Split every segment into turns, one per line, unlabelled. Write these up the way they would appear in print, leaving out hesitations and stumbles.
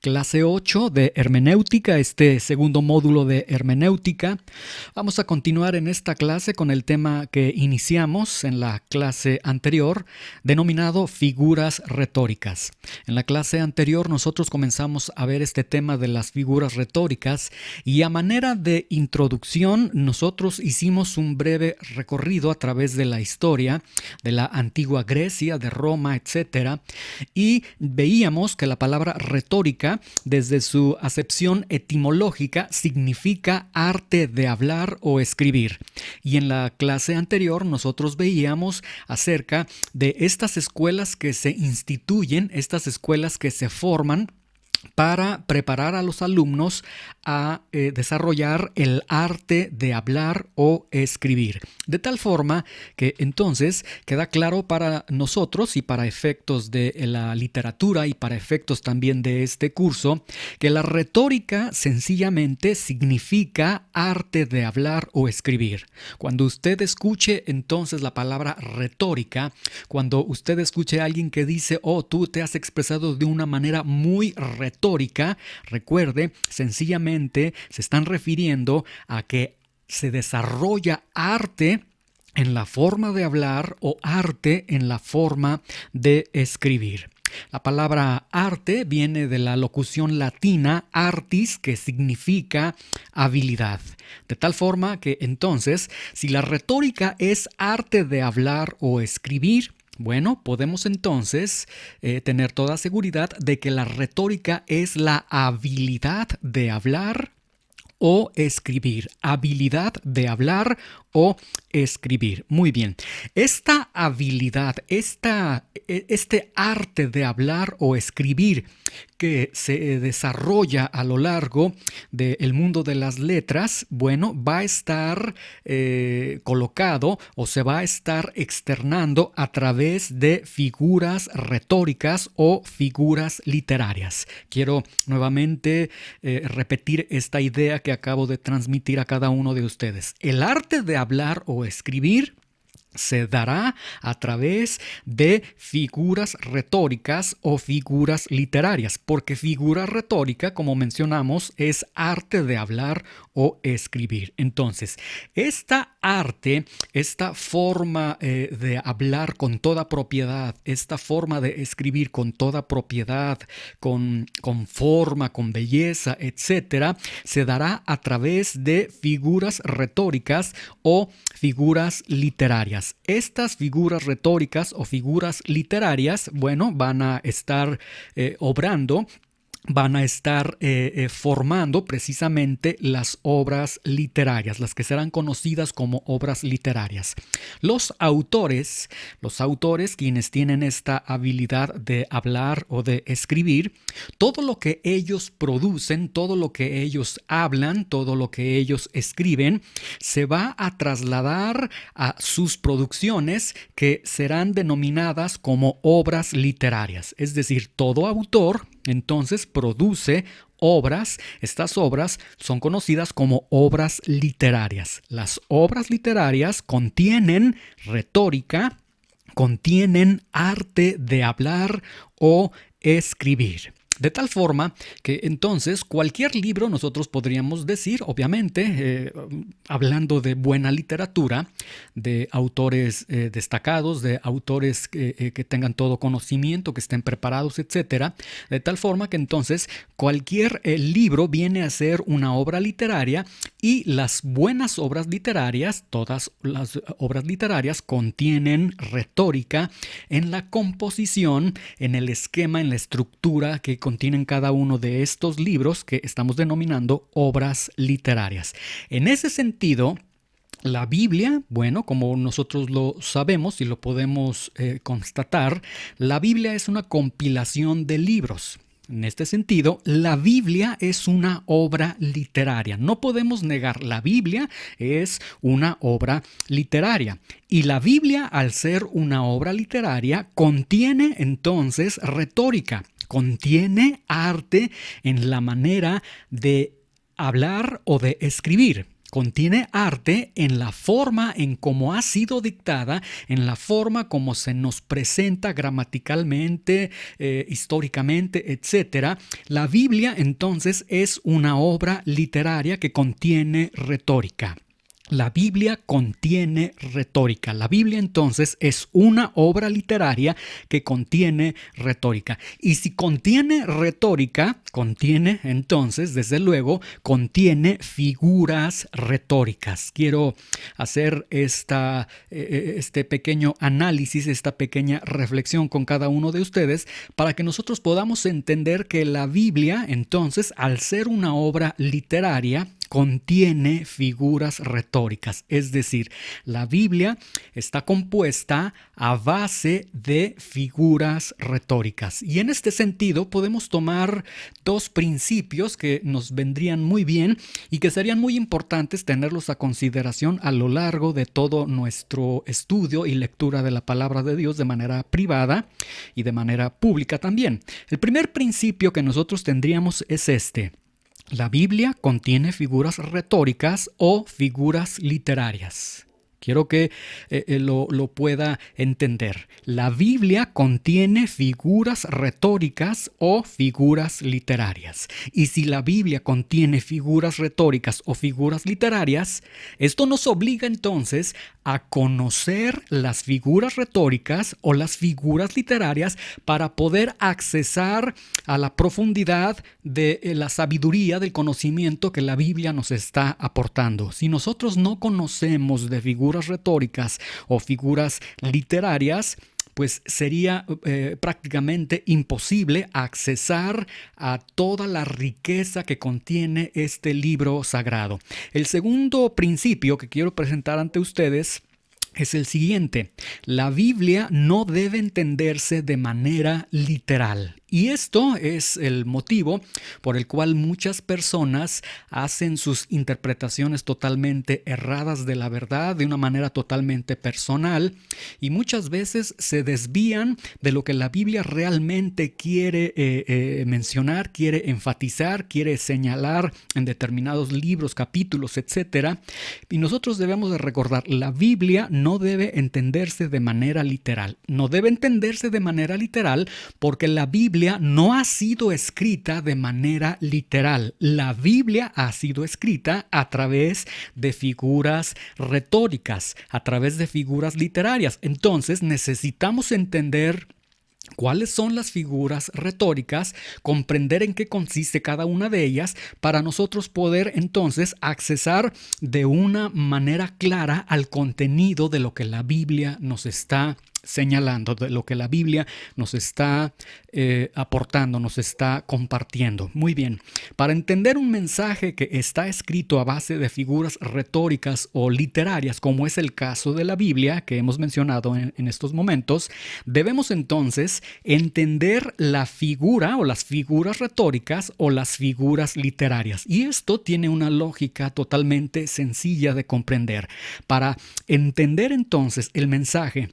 Clase 8 de hermenéutica, este segundo módulo de hermenéutica. Vamos a continuar en esta clase con el tema que iniciamos en la clase anterior, denominado figuras retóricas. En la clase anterior nosotros comenzamos a ver este tema de las figuras retóricas y a manera de introducción nosotros hicimos un breve recorrido a través de la historia de la antigua Grecia, de Roma, etc. Y veíamos que la palabra retórica, desde su acepción etimológica, significa arte de hablar o escribir. Y en la clase anterior nosotros veíamos acerca de estas escuelas que se instituyen, estas escuelas que se forman para preparar a los alumnos a desarrollar el arte de hablar o escribir. De tal forma que entonces queda claro para nosotros y para efectos de la literatura y para efectos también de este curso, que la retórica sencillamente significa arte de hablar o escribir. Cuando usted escuche entonces la palabra retórica, cuando usted escuche a alguien que dice, oh, tú te has expresado de una manera muy retórica, recuerde, sencillamente se están refiriendo a que se desarrolla arte en la forma de hablar o arte en la forma de escribir. La palabra arte viene de la locución latina artis, que significa habilidad. De tal forma que entonces, si la retórica es arte de hablar o escribir, bueno, podemos entonces tener toda seguridad de que la retórica es la habilidad de hablar o escribir. Habilidad de hablar o escribir. Muy bien. Esta habilidad, este arte de hablar o escribir que se desarrolla a lo largo del mundo de las letras, bueno, va a estar colocado o se va a estar externando a través de figuras retóricas o figuras literarias. Quiero nuevamente repetir esta idea que acabo de transmitir a cada uno de ustedes. El arte de hablar o escribir se dará a través de figuras retóricas o figuras literarias, porque figura retórica, como mencionamos, es arte de hablar o escribir. Entonces, esta arte, esta forma de hablar con toda propiedad, esta forma de escribir con toda propiedad, con forma, con belleza, etcétera, se dará a través de figuras retóricas o figuras literarias. Estas figuras retóricas o figuras literarias, bueno, van a estar obrando, van a estar formando precisamente las obras literarias, las que serán conocidas como obras literarias. Los autores quienes tienen esta habilidad de hablar o de escribir, todo lo que ellos producen, todo lo que ellos hablan, todo lo que ellos escriben, se va a trasladar a sus producciones que serán denominadas como obras literarias. Es decir, todo autor entonces produce obras. Estas obras son conocidas como obras literarias. Las obras literarias contienen retórica, contienen arte de hablar o escribir. De tal forma que entonces cualquier libro nosotros podríamos decir, obviamente, hablando de buena literatura, de autores destacados, de autores que tengan todo conocimiento, que estén preparados, etcétera, de tal forma que entonces cualquier libro viene a ser una obra literaria y las buenas obras literarias, todas las obras literarias contienen retórica en la composición, en el esquema, en la estructura que contienen cada uno de estos libros que estamos denominando obras literarias. En ese sentido, la Biblia, bueno, como nosotros lo sabemos y lo podemos constatar, la Biblia es una compilación de libros. En este sentido, la Biblia es una obra literaria. No podemos negar, la Biblia es una obra literaria. Y la Biblia, al ser una obra literaria, contiene entonces retórica, contiene arte en la manera de hablar o de escribir. contiene arte en la forma en cómo ha sido dictada, en la forma como se nos presenta gramaticalmente, históricamente, etc. La Biblia entonces es una obra literaria que contiene retórica. La Biblia contiene retórica. La Biblia entonces es una obra literaria que contiene retórica. Y si contiene retórica, contiene entonces, desde luego, contiene figuras retóricas. Quiero hacer este pequeño análisis, esta pequeña reflexión con cada uno de ustedes para que nosotros podamos entender que la Biblia, entonces, al ser una obra literaria, contiene figuras retóricas, es decir, la Biblia está compuesta a base de figuras retóricas. Y en este sentido podemos tomar dos principios que nos vendrían muy bien y que serían muy importantes tenerlos a consideración a lo largo de todo nuestro estudio y lectura de la palabra de Dios de manera privada y de manera pública también. El primer principio que nosotros tendríamos es este. La Biblia contiene figuras retóricas o figuras literarias. Quiero que lo pueda entender. La Biblia contiene figuras retóricas o figuras literarias. Y si la Biblia contiene figuras retóricas o figuras literarias, esto nos obliga entonces a conocer las figuras retóricas o las figuras literarias para poder accesar a la profundidad de la sabiduría, del conocimiento que la Biblia nos está aportando. Si nosotros no conocemos de figuras retóricas o figuras literarias, pues sería prácticamente imposible accesar a toda la riqueza que contiene este libro sagrado. El segundo principio que quiero presentar ante ustedes es el siguiente. La Biblia no debe entenderse de manera literal. Y esto es el motivo por el cual muchas personas hacen sus interpretaciones totalmente erradas de la verdad de una manera totalmente personal y muchas veces se desvían de lo que la Biblia realmente quiere mencionar, quiere enfatizar, quiere señalar en determinados libros, capítulos, etc. Y nosotros debemos de recordar, la Biblia no debe entenderse de manera literal. No debe entenderse de manera literal porque la Biblia no ha sido escrita de manera literal. La Biblia ha sido escrita a través de figuras retóricas, a través de figuras literarias. Entonces necesitamos entender cuáles son las figuras retóricas, comprender en qué consiste cada una de ellas para nosotros poder entonces accesar de una manera clara al contenido de lo que la Biblia nos está señalando, de lo que la Biblia nos está aportando, nos está compartiendo. Muy bien, para entender un mensaje que está escrito a base de figuras retóricas o literarias, como es el caso de la Biblia que hemos mencionado en estos momentos, debemos entonces entender la figura o las figuras retóricas o las figuras literarias. Y esto tiene una lógica totalmente sencilla de comprender. Para entender entonces el mensaje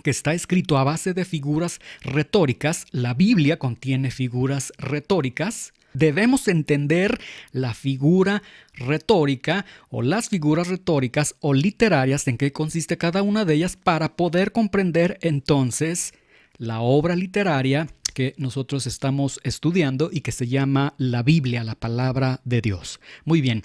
que está escrito a base de figuras retóricas, la Biblia contiene figuras retóricas, debemos entender la figura retórica o las figuras retóricas o literarias, en qué consiste cada una de ellas, para poder comprender entonces la obra literaria que nosotros estamos estudiando y que se llama la Biblia, la palabra de Dios. Muy bien,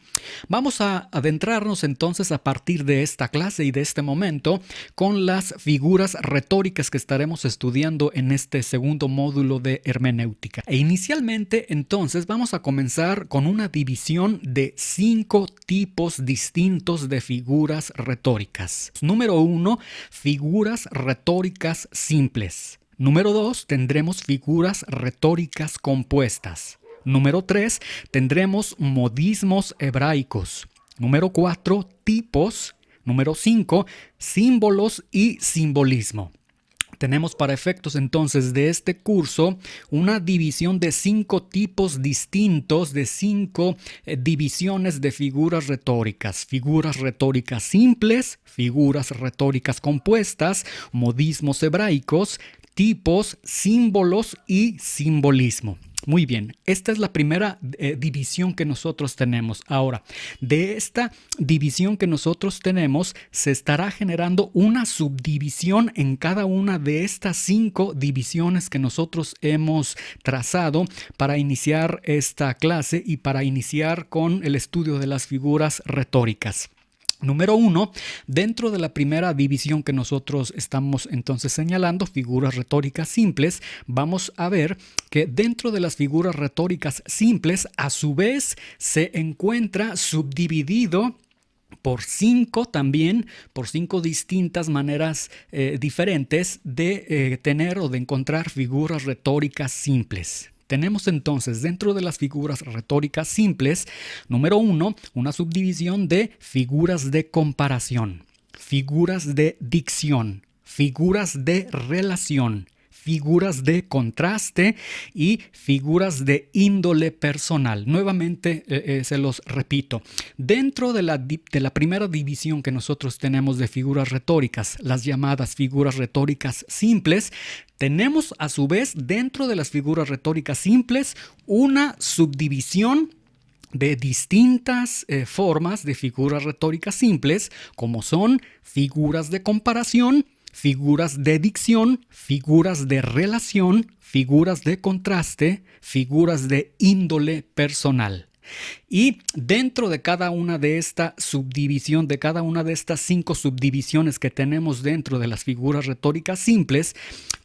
vamos a adentrarnos entonces a partir de esta clase y de este momento con las figuras retóricas que estaremos estudiando en este segundo módulo de hermenéutica. E inicialmente entonces vamos a comenzar con una división de 5 tipos distintos de figuras retóricas. Número 1, figuras retóricas simples. Número 2, tendremos figuras retóricas compuestas. Número 3, tendremos modismos hebraicos. Número 4, tipos. Número 5, símbolos y simbolismo. Tenemos para efectos entonces de este curso una división de 5 tipos distintos, de 5 divisiones de figuras retóricas. Figuras retóricas simples, figuras retóricas compuestas, modismos hebraicos, tipos, símbolos y simbolismo. Muy bien, esta es la primera división que nosotros tenemos. Ahora, de esta división que nosotros tenemos, se estará generando una subdivisión en cada una de estas 5 divisiones que nosotros hemos trazado para iniciar esta clase y para iniciar con el estudio de las figuras retóricas. Número 1, dentro de la primera división que nosotros estamos entonces señalando, figuras retóricas simples, vamos a ver que dentro de las figuras retóricas simples, a su vez, se encuentra subdividido por 5 también, por 5 distintas maneras diferentes de tener o de encontrar figuras retóricas simples. Tenemos entonces dentro de las figuras retóricas simples, número 1, una subdivisión de figuras de comparación, figuras de dicción, figuras de relación, figuras de contraste y figuras de índole personal. Nuevamente se los repito. Dentro de la primera división que nosotros tenemos de figuras retóricas, las llamadas figuras retóricas simples, tenemos a su vez dentro de las figuras retóricas simples una subdivisión de distintas formas de figuras retóricas simples, como son figuras de comparación, figuras de dicción, figuras de relación, figuras de contraste, figuras de índole personal. Y dentro de cada una de esta subdivisión, de cada una de estas 5 subdivisiones que tenemos dentro de las figuras retóricas simples,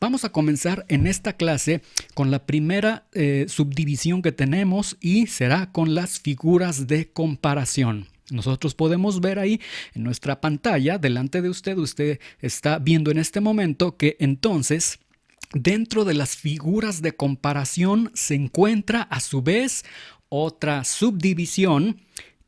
vamos a comenzar en esta clase con la primera subdivisión que tenemos y será con las figuras de comparación. Nosotros podemos ver ahí en nuestra pantalla, delante de usted está viendo en este momento que entonces dentro de las figuras de comparación se encuentra a su vez otra subdivisión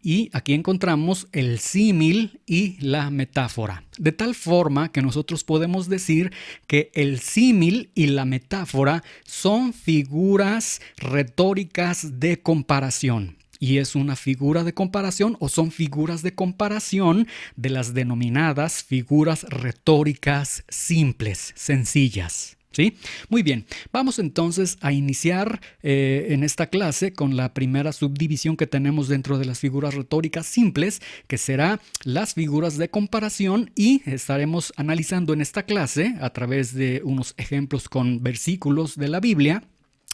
y aquí encontramos el símil y la metáfora. De tal forma que nosotros podemos decir que el símil y la metáfora son figuras retóricas de comparación. Y es una figura de comparación o son figuras de comparación de las denominadas figuras retóricas simples, sencillas. ¿Sí? Muy bien, vamos entonces a iniciar en esta clase con la primera subdivisión que tenemos dentro de las figuras retóricas simples, que será las figuras de comparación, y estaremos analizando en esta clase a través de unos ejemplos con versículos de la Biblia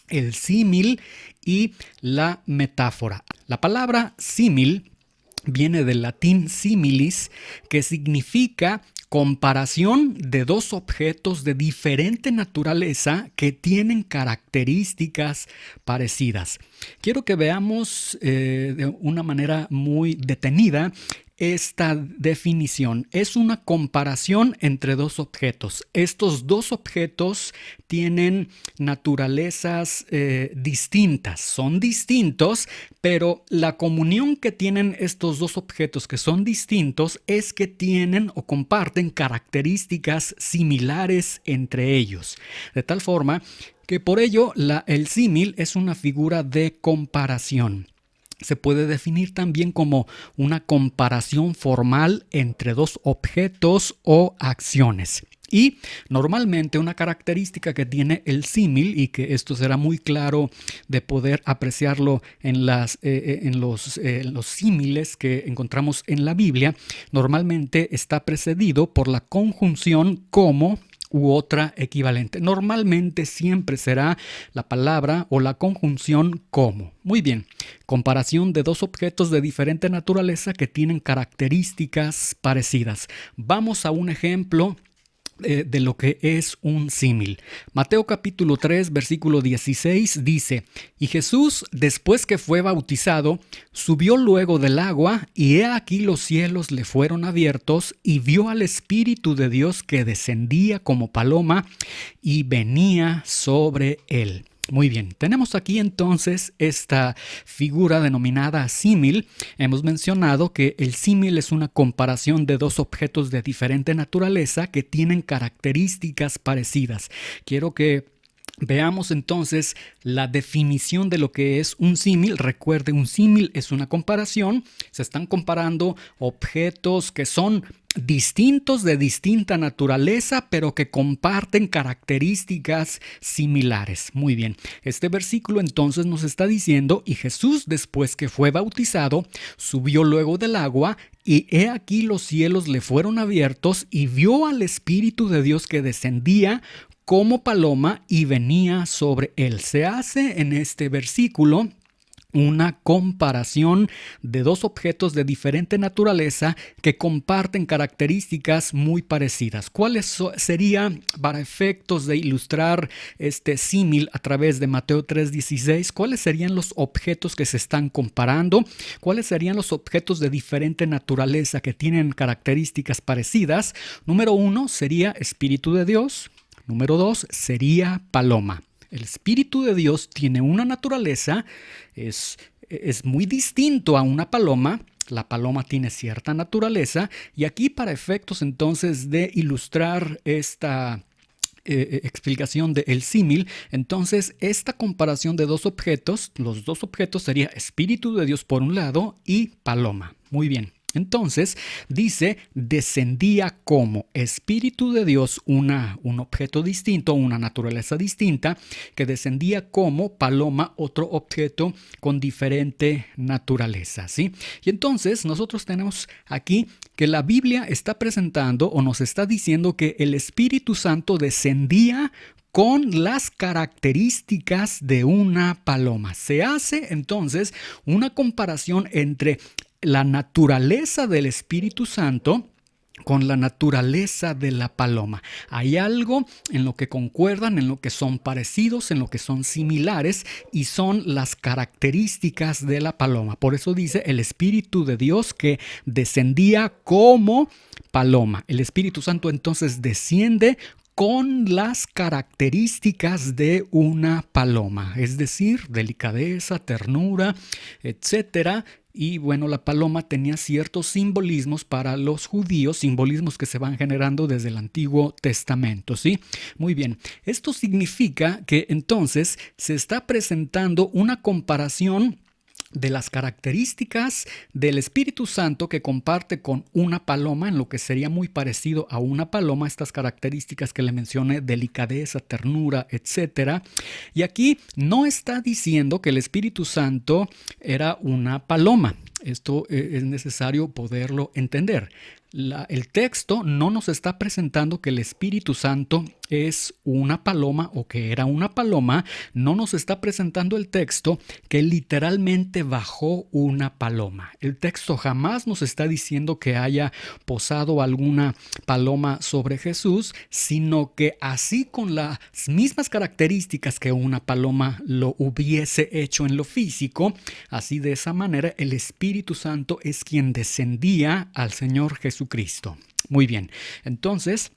el símil y la metáfora. La palabra símil viene del latín similis, que significa comparación de dos objetos de diferente naturaleza que tienen características parecidas. Quiero que veamos de una manera muy detenida esta definición. Es una comparación entre dos objetos. Estos dos objetos tienen naturalezas distintas, son distintos, pero la comunión que tienen estos dos objetos que son distintos es que tienen o comparten características similares entre ellos. De tal forma que por ello el símil es una figura de comparación. Se puede definir también como una comparación formal entre dos objetos o acciones. Y normalmente una característica que tiene el símil, y que esto será muy claro de poder apreciarlo en los símiles que encontramos en la Biblia, normalmente está precedido por la conjunción como u otra equivalente. Normalmente siempre será la palabra o la conjunción como. Muy bien, comparación de dos objetos de diferente naturaleza que tienen características parecidas. Vamos a un ejemplo de lo que es un símil. Mateo capítulo 3, versículo 16 dice: Y Jesús, después que fue bautizado, subió luego del agua, y he aquí los cielos le fueron abiertos, y vio al Espíritu de Dios que descendía como paloma y venía sobre él. Muy bien, tenemos aquí entonces esta figura denominada símil. Hemos mencionado que el símil es una comparación de dos objetos de diferente naturaleza que tienen características parecidas. Quiero que Veamos entonces la definición de lo que es un símil. Recuerde, un símil es una comparación. Se están comparando objetos que son distintos, de distinta naturaleza, pero que comparten características similares. Muy bien, este versículo entonces nos está diciendo: y Jesús, después que fue bautizado, subió luego del agua, y he aquí los cielos le fueron abiertos, y vio al Espíritu de Dios que descendía como paloma y venía sobre él. Se hace en este versículo una comparación de dos objetos de diferente naturaleza que comparten características muy parecidas. ¿Cuáles serían, para efectos de ilustrar este símil a través de Mateo 3:16, cuáles serían los objetos que se están comparando? ¿Cuáles serían los objetos de diferente naturaleza que tienen características parecidas? Número 1 sería Espíritu de Dios. Número 2 sería paloma. El Espíritu de Dios tiene una naturaleza, es muy distinto a una paloma. La paloma tiene cierta naturaleza, y aquí, para efectos entonces de ilustrar esta explicación del símil, entonces esta comparación de dos objetos, los dos objetos sería Espíritu de Dios por un lado y paloma. Muy bien. Entonces, dice, descendía como Espíritu de Dios, un objeto distinto, una naturaleza distinta, que descendía como paloma, otro objeto con diferente naturaleza, ¿sí? Y entonces nosotros tenemos aquí que la Biblia está presentando o nos está diciendo que el Espíritu Santo descendía con las características de una paloma. Se hace entonces una comparación entre la naturaleza del Espíritu Santo con la naturaleza de la paloma. Hay algo en lo que concuerdan, en lo que son parecidos, en lo que son similares, y son las características de la paloma. Por eso dice el Espíritu de Dios que descendía como paloma. El Espíritu Santo entonces desciende con las características de una paloma, es decir, delicadeza, ternura, etcétera. Y bueno, la paloma tenía ciertos simbolismos para los judíos, simbolismos que se van generando desde el Antiguo Testamento, ¿sí? Muy bien, esto significa que entonces se está presentando una comparación de las características del Espíritu Santo que comparte con una paloma, en lo que sería muy parecido a una paloma, estas características que le mencioné, delicadeza, ternura, etc. Y aquí no está diciendo que el Espíritu Santo era una paloma. Esto es necesario poderlo entender. El texto no nos está presentando que el Espíritu Santo es una paloma o que era una paloma. No nos está presentando el texto que literalmente bajó una paloma. El texto jamás nos está diciendo que haya posado alguna paloma sobre Jesús, sino que así, con las mismas características que una paloma lo hubiese hecho en lo físico, así, de esa manera, el Espíritu Santo es quien descendía al Señor Jesucristo. Muy bien, entonces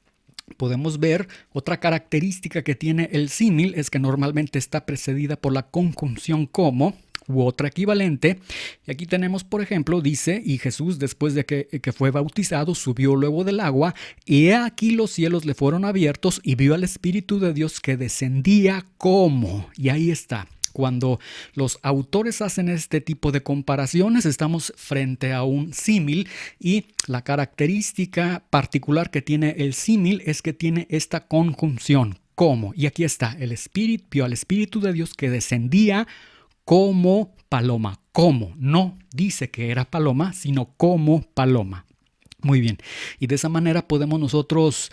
podemos ver otra característica que tiene el símil, es que normalmente está precedida por la conjunción como u otra equivalente. Y aquí tenemos, por ejemplo, dice, y Jesús, después de que fue bautizado, subió luego del agua, y he aquí los cielos le fueron abiertos, y vio al Espíritu de Dios que descendía como. Y ahí está. Cuando los autores hacen este tipo de comparaciones, estamos frente a un símil, y la característica particular que tiene el símil es que tiene esta conjunción, como. Y aquí está, el Espíritu vio al Espíritu de Dios que descendía como paloma. Como, no dice que era paloma, sino como paloma. Muy bien, y de esa manera podemos nosotros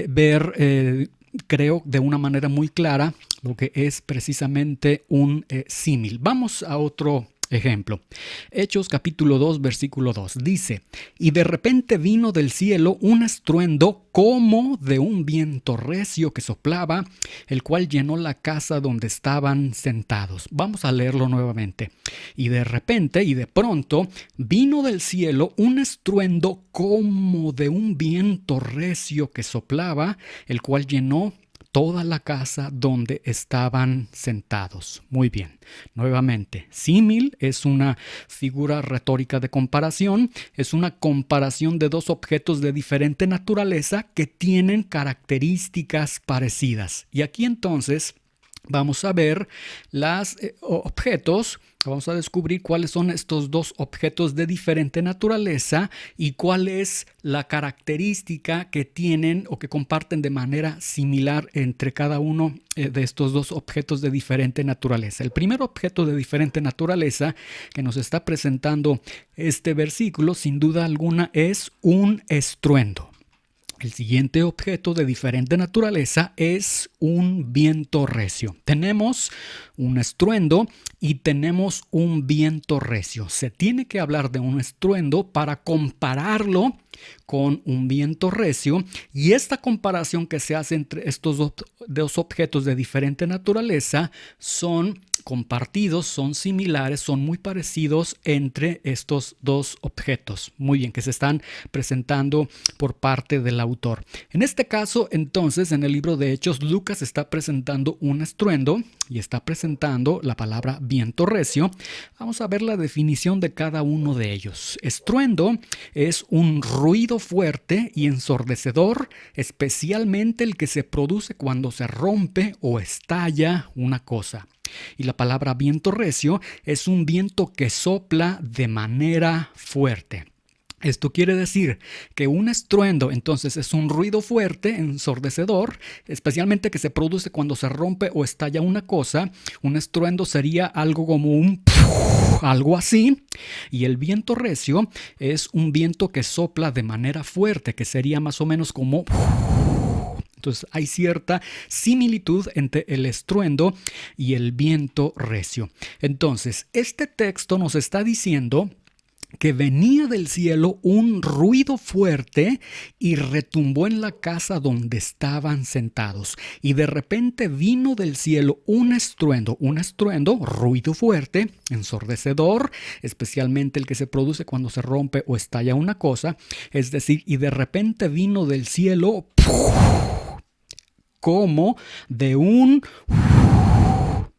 ver, creo, de una manera muy clara lo que es precisamente un símil. Vamos a otro ejemplo. Hechos capítulo 2, versículo 2. Dice, y de repente vino del cielo un estruendo como de un viento recio que soplaba, el cual llenó la casa donde estaban sentados. Vamos a leerlo nuevamente. Y de repente, y de pronto, vino del cielo un estruendo como de un viento recio que soplaba, el cual llenó toda la casa donde estaban sentados. Muy bien. Nuevamente, símil es una figura retórica de comparación. Es una comparación de dos objetos de diferente naturaleza que tienen características parecidas. Y aquí entonces vamos a ver los objetos. Vamos a descubrir cuáles son estos dos objetos de diferente naturaleza y cuál es la característica que tienen o que comparten de manera similar entre cada uno de estos dos objetos de diferente naturaleza. El primer objeto de diferente naturaleza que nos está presentando este versículo, sin duda alguna, es un estruendo. El siguiente objeto de diferente naturaleza es un viento recio. Tenemos un estruendo y tenemos un viento recio. Se tiene que hablar de un estruendo para compararlo con un viento recio, y esta comparación que se hace entre estos dos objetos de diferente naturaleza son compartidos, son similares, son muy parecidos entre estos dos objetos. Muy bien, que se están presentando por parte del autor. En este caso, entonces, en el libro de Hechos, Lucas está presentando un estruendo y está presentando la palabra viento recio. Vamos a ver la definición de cada uno de ellos. Estruendo es un ruido fuerte y ensordecedor, especialmente el que se produce cuando se rompe o estalla una cosa. Y la palabra viento recio es un viento que sopla de manera fuerte. Esto quiere decir que un estruendo entonces es un ruido fuerte, ensordecedor, especialmente que se produce cuando se rompe o estalla una cosa. Un estruendo sería algo como un algo así, y el viento recio es un viento que sopla de manera fuerte, que sería más o menos como... Entonces hay cierta similitud entre el estruendo y el viento recio. Entonces, este texto nos está diciendo que venía del cielo un ruido fuerte y retumbó en la casa donde estaban sentados. Y de repente vino del cielo un estruendo, ruido fuerte, ensordecedor, especialmente el que se produce cuando se rompe o estalla una cosa. Es decir, y de repente vino del cielo como de un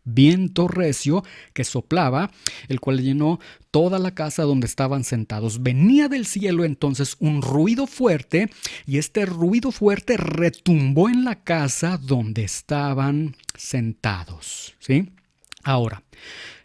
viento recio que soplaba, el cual llenó toda la casa donde estaban sentados. Venía del cielo entonces un ruido fuerte, y este ruido fuerte retumbó en la casa donde estaban sentados. ¿Sí? Ahora,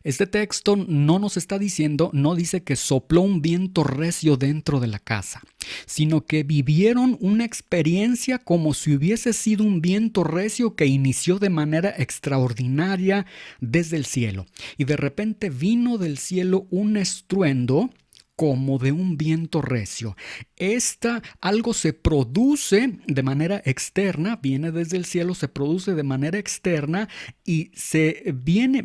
este texto no nos está diciendo, no dice que sopló un viento recio dentro de la casa, sino que vivieron una experiencia como si hubiese sido un viento recio que inició de manera extraordinaria desde el cielo. Y de repente vino del cielo un estruendo como de un viento recio. Algo se produce de manera externa, viene desde el cielo, se produce de manera externa y viene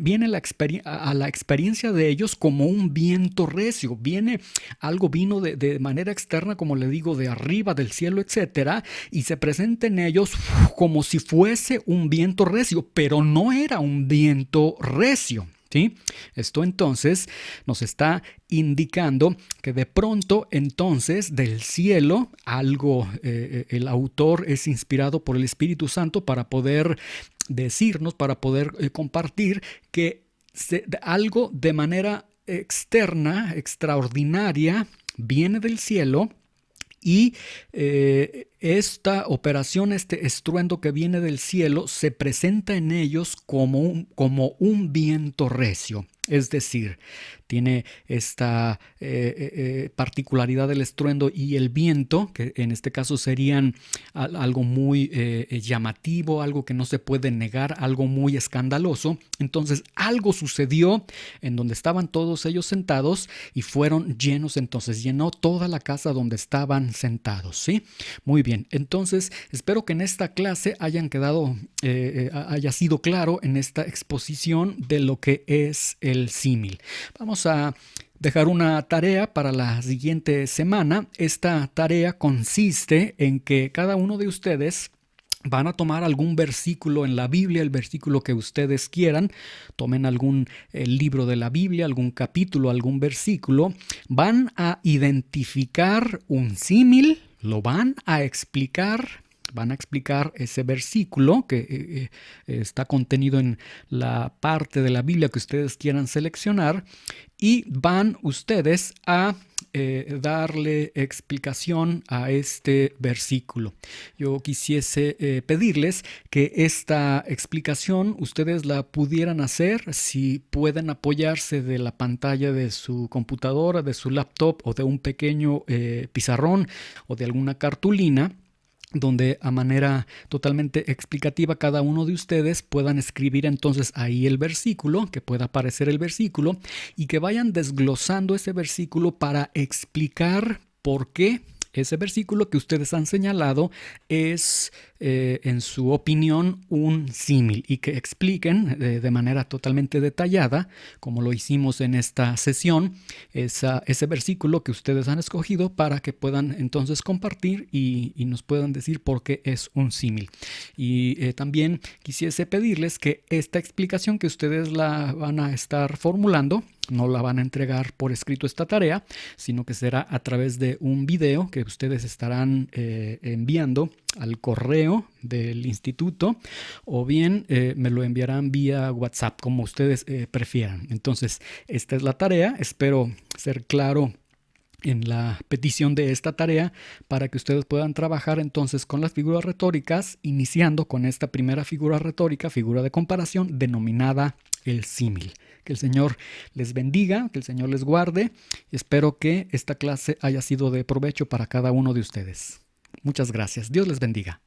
a la experiencia de ellos como un viento recio. Algo vino de manera externa, como le digo, de arriba, del cielo, etcétera, y se presenta en ellos como si fuese un viento recio, pero no era un viento recio. ¿Sí? Esto entonces nos está indicando que de pronto entonces del cielo el autor es inspirado por el Espíritu Santo para poder decirnos, para poder compartir que algo de manera externa, extraordinaria, viene del cielo. Y esta operación, este estruendo que viene del cielo, se presenta en ellos como un viento recio. Es decir, tiene esta particularidad del estruendo y el viento, que en este caso serían algo muy llamativo, algo que no se puede negar, algo muy escandaloso. Entonces algo sucedió en donde estaban todos ellos sentados y fueron llenos, entonces llenó toda la casa donde estaban sentados. ¿Sí? Muy bien, entonces espero que en esta clase haya sido claro en esta exposición de lo que es el símil. Vamos a dejar una tarea para la siguiente semana. Esta tarea consiste en que cada uno de ustedes van a tomar algún versículo en la Biblia, el versículo que ustedes quieran. Tomen algún libro de la Biblia, algún capítulo, algún versículo. Van a identificar un símil, lo van a explicar ese versículo que está contenido en la parte de la Biblia que ustedes quieran seleccionar, y van ustedes a darle explicación a este versículo. Yo quisiese pedirles que esta explicación ustedes la pudieran hacer si pueden apoyarse de la pantalla de su computadora, de su laptop o de un pequeño pizarrón o de alguna cartulina, donde a manera totalmente explicativa cada uno de ustedes puedan escribir entonces ahí el versículo, que pueda aparecer el versículo, y que vayan desglosando ese versículo para explicar por qué ese versículo que ustedes han señalado es, en su opinión, un símil, y que expliquen de manera totalmente detallada, como lo hicimos en esta sesión, ese versículo que ustedes han escogido para que puedan entonces compartir y nos puedan decir por qué es un símil. Y también quisiese pedirles que esta explicación que ustedes la van a estar formulando, no la van a entregar por escrito esta tarea, sino que será a través de un video que ustedes estarán enviando al correo del instituto, o bien me lo enviarán vía WhatsApp, como ustedes prefieran. Entonces, esta es la tarea. Espero ser claro en la petición de esta tarea para que ustedes puedan trabajar entonces con las figuras retóricas, iniciando con esta primera figura retórica, figura de comparación, denominada el símil. Que el Señor les bendiga, que el Señor les guarde. Espero que esta clase haya sido de provecho para cada uno de ustedes. Muchas gracias. Dios les bendiga.